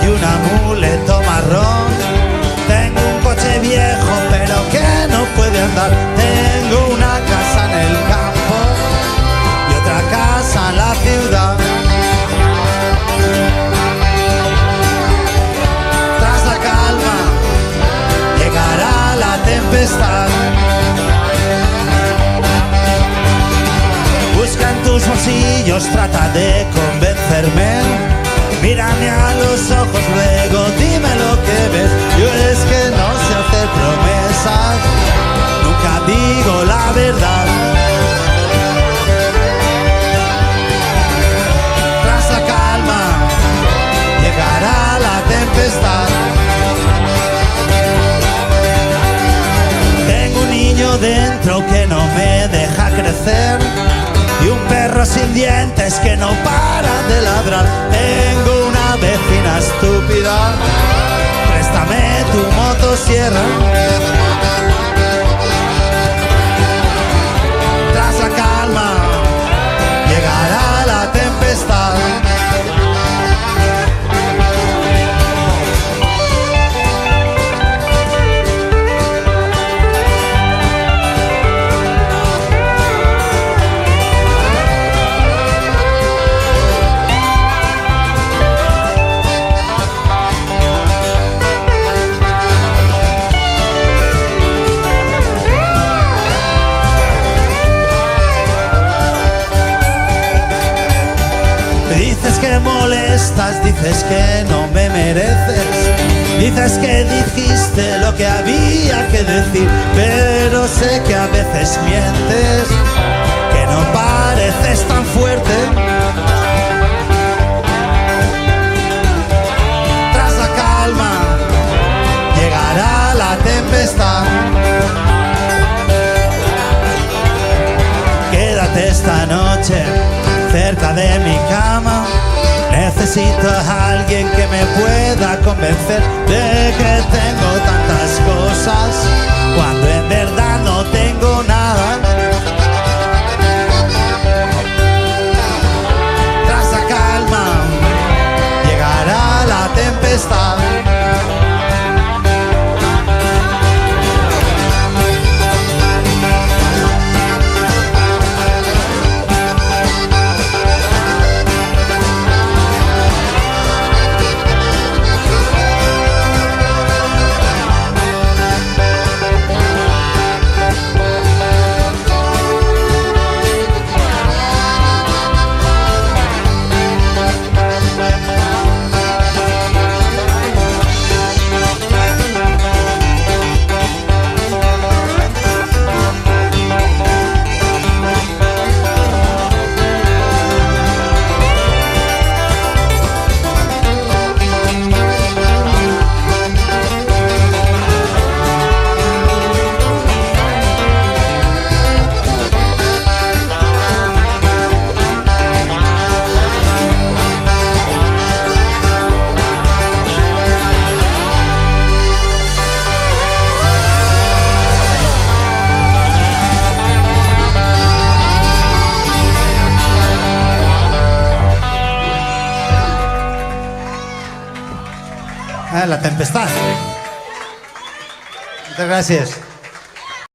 Y un amuleto marrón. Tengo un coche viejo pero que no puede andar. Tengo una casa en el campo y otra casa en la ciudad. Tras la calma llegará la tempestad. Busca en tus bolsillos, trata de convencerme. Mírame a los ojos, luego dime lo que ves. Yo es que no sé hacer promesas, nunca digo la verdad. Tras la calma llegará la tempestad. Tengo un niño dentro que no me deja crecer y un perro sin dientes que no para de ladrar. Tengo una vecina estúpida, préstame tu motosierra. Tras la calma llegará la tempestad. Dices que molestas, dices que no me mereces, dices que dijiste lo que había que decir, pero sé que a veces mientes, que no pareces tan fuerte. Tras la calma llegará la tempestad. Quédate esta noche cerca de mi cama. Necesito a alguien que me pueda convencer de que tengo tantas cosas cuando en verdad no tengo nada. Tras la calma llegará la tempestad. La tempestad. Muchas gracias.